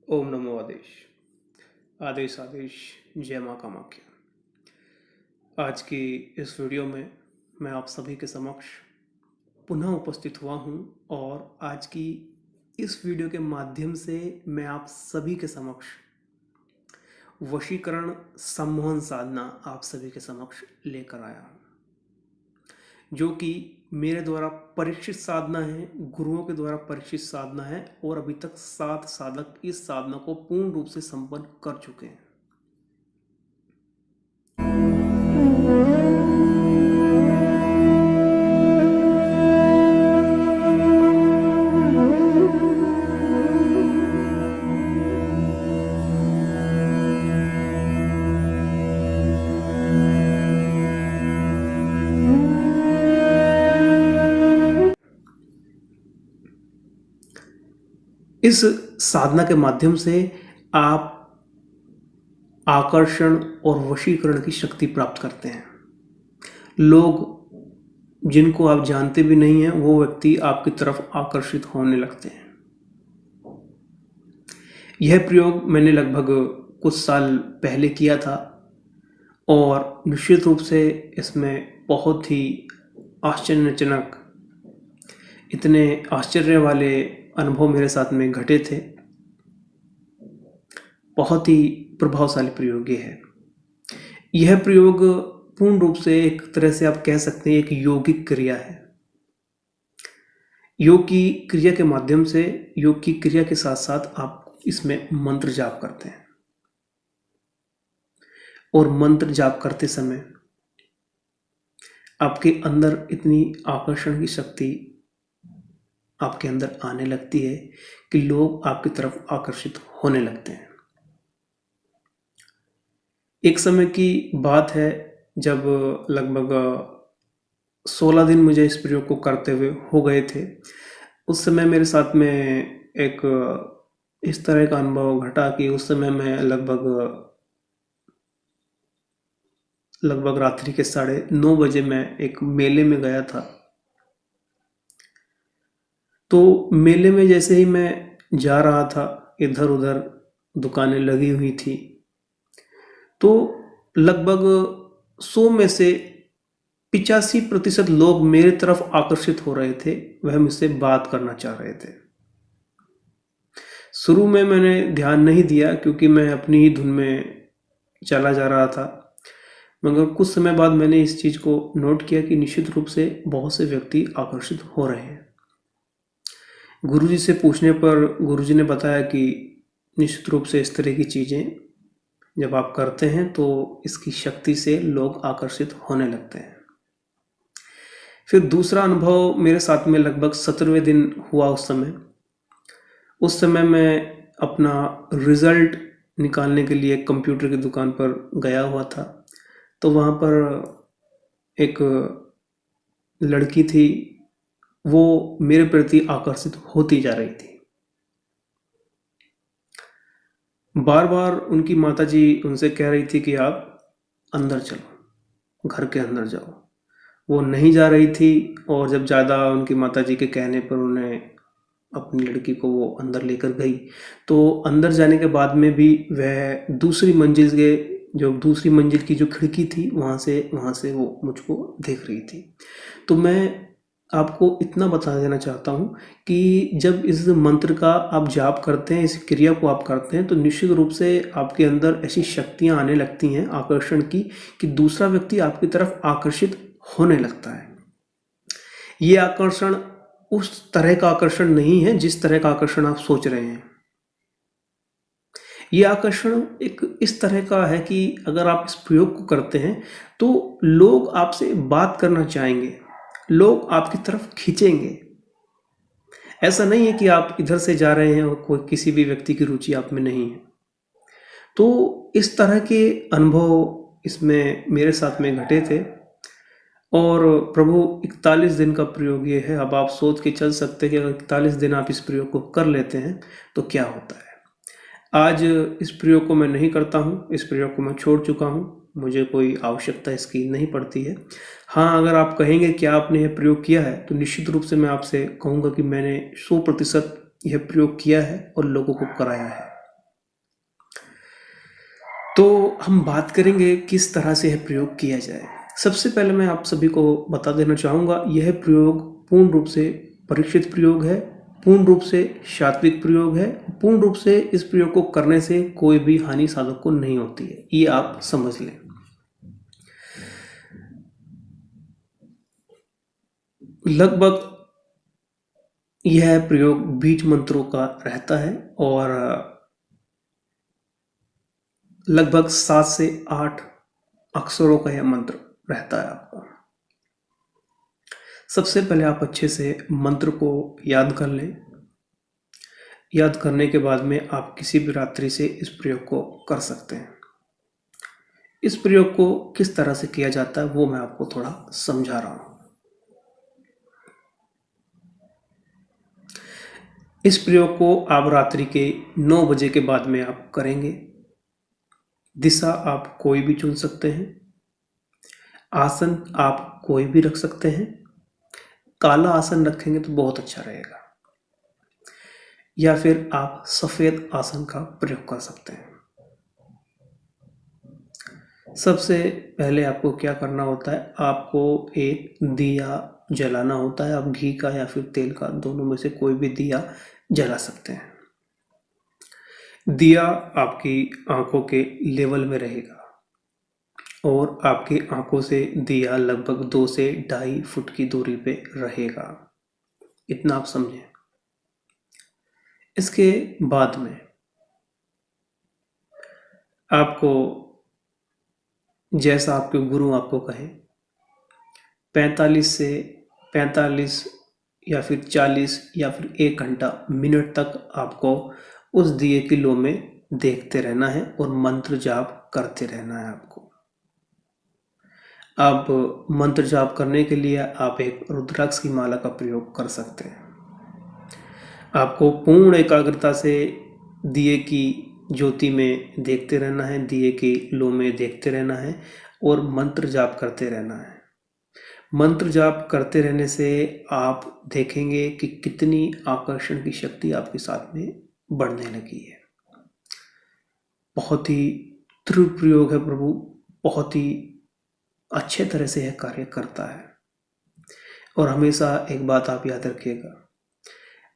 ओम नमो आदेश। आदेश आदेश। जय माँ कामाख्या। आज की इस वीडियो में मैं आप सभी के समक्ष पुनः उपस्थित हुआ हूँ और आज की इस वीडियो के माध्यम से मैं आप सभी के समक्ष वशीकरण सम्मोहन साधना आप सभी के समक्ष लेकर आया हूँ, जो कि मेरे द्वारा परीक्षित साधना है, गुरुओं के द्वारा परीक्षित साधना है और अभी तक 7 साधक इस साधना को पूर्ण रूप से संपन्न कर चुके हैं। इस साधना के माध्यम से आप आकर्षण और वशीकरण की शक्ति प्राप्त करते हैं। लोग जिनको आप जानते भी नहीं हैं वो व्यक्ति आपकी तरफ आकर्षित होने लगते हैं। यह प्रयोग मैंने लगभग कुछ साल पहले किया था और निश्चित रूप से इसमें बहुत ही आश्चर्यजनक, इतने आश्चर्य वाले अनुभव मेरे साथ में घटे थे। बहुत ही प्रभावशाली प्रयोग ये है। यह प्रयोग पूर्ण रूप से एक तरह से आप कह सकते हैं एक यौगिक क्रिया है। योग की क्रिया के माध्यम से, योग की क्रिया के साथ साथ आप इसमें मंत्र जाप करते हैं और मंत्र जाप करते समय आपके अंदर इतनी आकर्षण की शक्ति आपके अंदर आने लगती है कि लोग आपकी तरफ आकर्षित होने लगते हैं। एक समय की बात है जब लगभग 16 दिन मुझे इस प्रयोग को करते हुए हो गए थे। उस समय मेरे साथ में एक इस तरह का अनुभव घटा कि उस समय मैं लगभग रात्रि के 9:30 बजे मैं एक मेले में गया था। तो मेले में जैसे ही मैं जा रहा था, इधर उधर दुकानें लगी हुई थी, तो लगभग 100 में से 85% लोग मेरे तरफ आकर्षित हो रहे थे। वह मुझसे बात करना चाह रहे थे। शुरू में मैंने ध्यान नहीं दिया क्योंकि मैं अपनी ही धुन में चला जा रहा था, मगर कुछ समय बाद मैंने इस चीज़ को नोट किया कि निश्चित रूप से बहुत से व्यक्ति आकर्षित हो रहे हैं। गुरुजी से पूछने पर गुरुजी ने बताया कि निश्चित रूप से इस तरह की चीज़ें जब आप करते हैं तो इसकी शक्ति से लोग आकर्षित होने लगते हैं। फिर दूसरा अनुभव मेरे साथ में लगभग 17वें दिन हुआ। उस समय मैं अपना रिजल्ट निकालने के लिए कंप्यूटर की दुकान पर गया हुआ था। तो वहाँ पर एक लड़की थी, वो मेरे प्रति आकर्षित होती जा रही थी। बार बार उनकी माताजी उनसे कह रही थी कि आप अंदर चलो, घर के अंदर जाओ। वो नहीं जा रही थी और जब ज़्यादा उनकी माताजी के कहने पर उन्हें अपनी लड़की को वो अंदर लेकर गई, तो अंदर जाने के बाद में भी वह दूसरी मंजिल की जो खिड़की थी वहाँ से वो मुझको देख रही थी। तो मैं आपको इतना बता देना चाहता हूँ कि जब इस मंत्र का आप जाप करते हैं, इस क्रिया को आप करते हैं, तो निश्चित रूप से आपके अंदर ऐसी शक्तियाँ आने लगती हैं आकर्षण की कि दूसरा व्यक्ति आपकी तरफ आकर्षित होने लगता है। ये आकर्षण उस तरह का आकर्षण नहीं है जिस तरह का आकर्षण आप सोच रहे हैं। ये आकर्षण एक इस तरह का है कि अगर आप इस प्रयोग को करते हैं तो लोग आपसे बात करना चाहेंगे, लोग आपकी तरफ खींचेंगे। ऐसा नहीं है कि आप इधर से जा रहे हैं और कोई किसी भी व्यक्ति की रुचि आप में नहीं है। तो इस तरह के अनुभव इसमें मेरे साथ में घटे थे और प्रभु 41 दिन का प्रयोग ये है। अब आप सोच के चल सकते हैं कि अगर 41 दिन आप इस प्रयोग को कर लेते हैं तो क्या होता है। आज इस प्रयोग को मैं नहीं करता हूँ, इस प्रयोग को मैं छोड़ चुका हूँ, मुझे कोई आवश्यकता इसकी नहीं पड़ती है। हाँ, अगर आप कहेंगे कि आपने यह प्रयोग किया है तो निश्चित रूप से मैं आपसे कहूँगा कि मैंने 100% यह प्रयोग किया है और लोगों को कराया है। हम बात करेंगे किस तरह से यह प्रयोग किया जाए। सबसे पहले मैं आप सभी को बता देना चाहूँगा, यह प्रयोग पूर्ण रूप से परीक्षित प्रयोग है, पूर्ण रूप से सात्विक प्रयोग है, पूर्ण रूप से इस प्रयोग को करने से कोई भी हानि साधक को नहीं होती है, ये आप समझ लें। लगभग यह प्रयोग बीज मंत्रों का रहता है और लगभग 7 से 8 अक्षरों का यह मंत्र रहता है आपका। सबसे पहले आप अच्छे से मंत्र को याद कर लें। याद करने के बाद में आप किसी भी रात्रि से इस प्रयोग को कर सकते हैं। इस प्रयोग को किस तरह से किया जाता है वो मैं आपको थोड़ा समझा रहा हूँ। इस प्रयोग को आप रात्रि के 9 बजे के बाद में आप करेंगे। दिशा आप कोई भी चुन सकते हैं। आसन आप कोई भी रख सकते हैं। काला आसन रखेंगे तो बहुत अच्छा रहेगा, या फिर आप सफेद आसन का प्रयोग कर सकते हैं। सबसे पहले आपको क्या करना होता है, आपको एक दिया जलाना होता है। आप घी का या फिर तेल का, दोनों में से कोई भी दिया जला सकते हैं। दिया आपकी आंखों के लेवल में रहेगा और आपकी आंखों से दिया लगभग 2 से 2.5 फुट की दूरी पे रहेगा, इतना आप समझें। इसके बाद में आपको, जैसा आपके गुरु आपको कहे, 45 या फिर 40 या फिर 1 घंटा मिनट तक आपको उस दिए की लो में देखते रहना है और मंत्र जाप करते रहना है आपको। अब मंत्र जाप करने के लिए आप एक रुद्राक्ष की माला का प्रयोग कर सकते हैं। आपको पूर्ण एकाग्रता से दिए की ज्योति में देखते रहना है, दिए की लो में देखते रहना है और मंत्र जाप करते रहना है। मंत्र जाप करते रहने से आप देखेंगे कि कितनी आकर्षण की शक्ति आपके साथ में बढ़ने लगी है। बहुत ही तीव्र प्रयोग है प्रभु, बहुत ही अच्छे तरह से यह कार्य करता है। और हमेशा एक बात आप याद रखिएगा,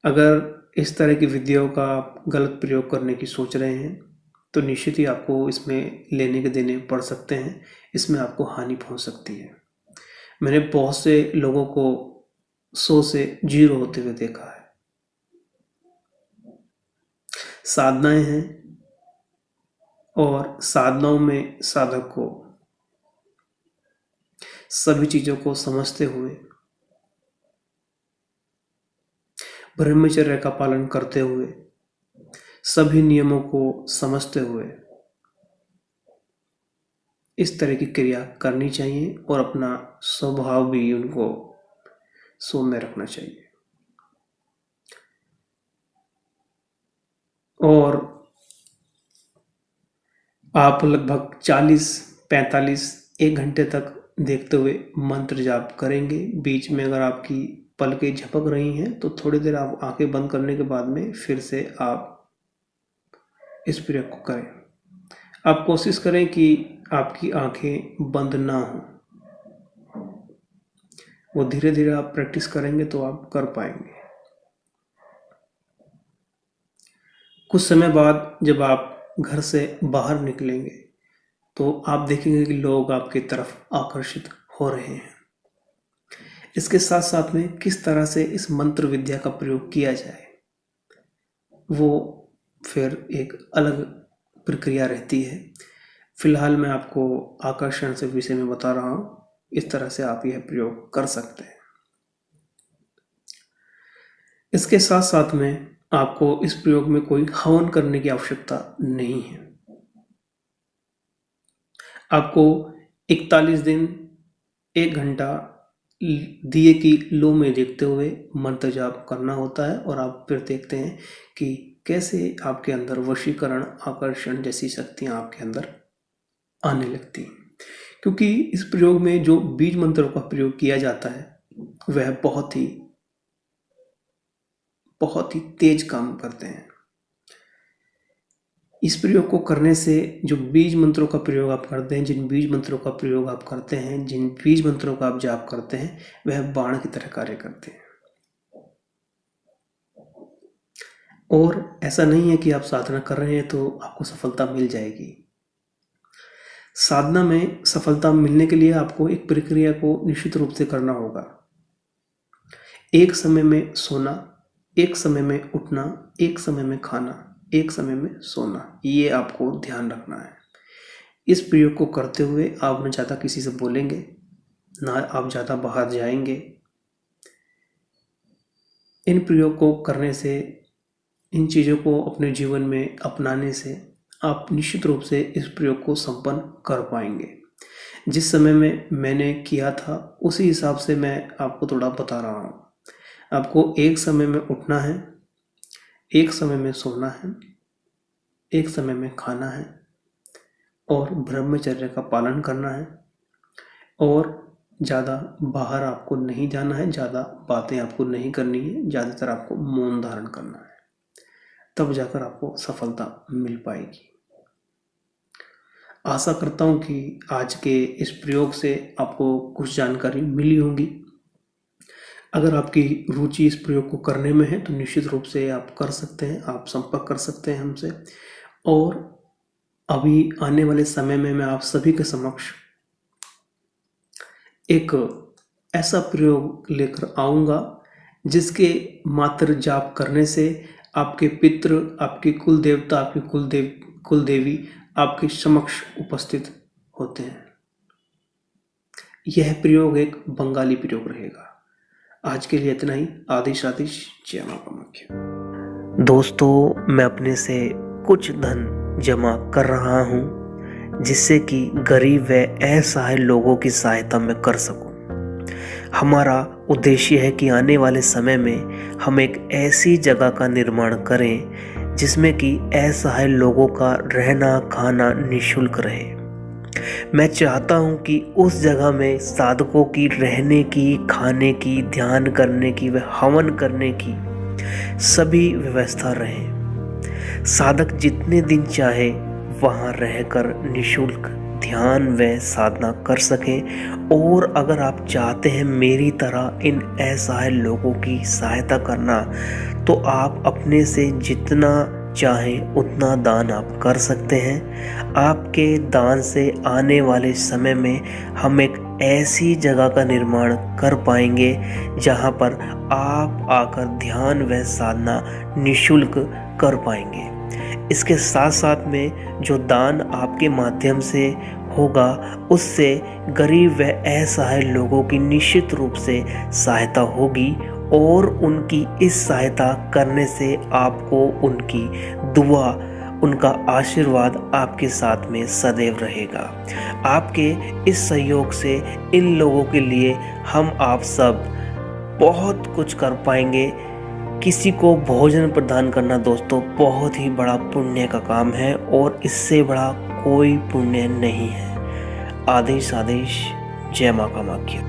अगर इस तरह की विधियों का आप गलत प्रयोग करने की सोच रहे हैं तो निश्चित ही आपको इसमें लेने के देने पड़ सकते हैं, इसमें आपको हानि पहुंच सकती है। मैंने बहुत से लोगों को 100 से 0 होते हुए देखा है। साधनाएं हैं और साधनाओं में साधक को सभी चीजों को समझते हुए, ब्रह्मचर्य का पालन करते हुए, सभी नियमों को समझते हुए इस तरह की क्रिया करनी चाहिए और अपना स्वभाव भी उनको सौम्य रखना चाहिए। और आप लगभग 40-45 1 घंटे तक देखते हुए मंत्र जाप करेंगे। बीच में अगर आपकी पलकें झपक रही हैं तो थोड़ी देर आप आंखें बंद करने के बाद में फिर से आप इस प्रयोग को करें। आप कोशिश करें कि आपकी आंखें बंद ना हो, वो धीरे धीरे आप प्रैक्टिस करेंगे तो आप कर पाएंगे। कुछ समय बाद जब आप घर से बाहर निकलेंगे तो आप देखेंगे कि लोग आपकी तरफ आकर्षित हो रहे हैं। इसके साथ साथ में किस तरह से इस मंत्र विद्या का प्रयोग किया जाए वो फिर एक अलग प्रक्रिया रहती है। फिलहाल मैं आपको आकर्षण से विषय में बता रहा हूँ, इस तरह से आप यह प्रयोग कर सकते हैं। इसके साथ साथ में आपको इस प्रयोग में कोई हवन करने की आवश्यकता नहीं है। आपको 41 दिन 1 घंटा दिए की लो में देखते हुए मंत्र जाप करना होता है और आप फिर देखते हैं कि कैसे आपके अंदर वशीकरण, आकर्षण जैसी शक्तियां आपके अंदर आने लगती हैं। क्योंकि इस प्रयोग में जो बीज मंत्रों का प्रयोग किया जाता है वह बहुत ही तेज काम करते हैं। इस प्रयोग को करने से जो बीज मंत्रों का प्रयोग आप करते हैं, जिन बीज मंत्रों का प्रयोग आप करते हैं, जिन बीज मंत्रों का आप जाप करते हैं, वह बाण की तरह कार्य करते हैं। और ऐसा नहीं है कि आप साधना कर रहे हैं तो आपको सफलता मिल जाएगी। साधना में सफलता मिलने के लिए आपको एक प्रक्रिया को निश्चित रूप से करना होगा। एक समय में सोना, एक समय में उठना, एक समय में खाना, एक समय में सोना, ये आपको ध्यान रखना है। इस प्रयोग को करते हुए आप न ज़्यादा किसी से बोलेंगे, ना आप ज़्यादा बाहर जाएंगे। इन प्रयोग को करने से, इन चीज़ों को अपने जीवन में अपनाने से आप निश्चित रूप से इस प्रयोग को संपन्न कर पाएंगे। जिस समय में मैंने किया था उसी हिसाब से मैं आपको थोड़ा बता रहा हूँ। आपको एक समय में उठना है, एक समय में सोना है, एक समय में खाना है और ब्रह्मचर्य का पालन करना है और ज़्यादा बाहर आपको नहीं जाना है, ज़्यादा बातें आपको नहीं करनी है, ज़्यादातर आपको मौन धारण करना है, तब जाकर आपको सफलता मिल पाएगी। आशा करता हूँ कि आज के इस प्रयोग से आपको कुछ जानकारी मिली होगी। अगर आपकी रुचि इस प्रयोग को करने में है तो निश्चित रूप से आप कर सकते हैं, आप संपर्क कर सकते हैं हमसे। और अभी आने वाले समय में मैं आप सभी के समक्ष एक ऐसा प्रयोग लेकर आऊँगा जिसके मात्र जाप करने से आपके पितृ, आपके कुल देवता, आपके कुल देवी आपके समक्ष उपस्थित होते हैं। यह प्रयोग एक बंगाली प्रयोग रहेगा। आज के लिए इतना ही। आदिश आदिश, जय मां कामाख्या। दोस्तों, मैं अपने से कुछ धन जमा कर रहा हूँ जिससे कि गरीब व असहाय लोगों की सहायता मैं कर सकूं। हमारा उद्देश्य है कि आने वाले समय में हम एक ऐसी जगह का निर्माण करें जिसमें कि असहाय लोगों का रहना खाना निःशुल्क रहे। मैं चाहता हूं कि उस जगह में साधकों की रहने की, खाने की, ध्यान करने की व हवन करने की सभी व्यवस्था रहे। साधक जितने दिन चाहे वहां रहकर निःशुल्क ध्यान व साधना कर सकें। और अगर आप चाहते हैं मेरी तरह इन असहाय लोगों की सहायता करना, तो आप अपने से जितना चाहें उतना दान आप कर सकते हैं। आपके दान से आने वाले समय में हम एक ऐसी जगह का निर्माण कर पाएंगे जहां पर आप आकर ध्यान व साधना निःशुल्क कर पाएंगे। इसके साथ साथ में जो दान आपके माध्यम से होगा उससे गरीब व असहाय लोगों की निश्चित रूप से सहायता होगी और उनकी इस सहायता करने से आपको उनकी दुआ, उनका आशीर्वाद आपके साथ में सदैव रहेगा। आपके इस सहयोग से इन लोगों के लिए हम आप सब बहुत कुछ कर पाएंगे। किसी को भोजन प्रदान करना दोस्तों बहुत ही बड़ा पुण्य का काम है और इससे बड़ा कोई पुण्य नहीं है। आदेश आदेश, जय मां कामाख्या।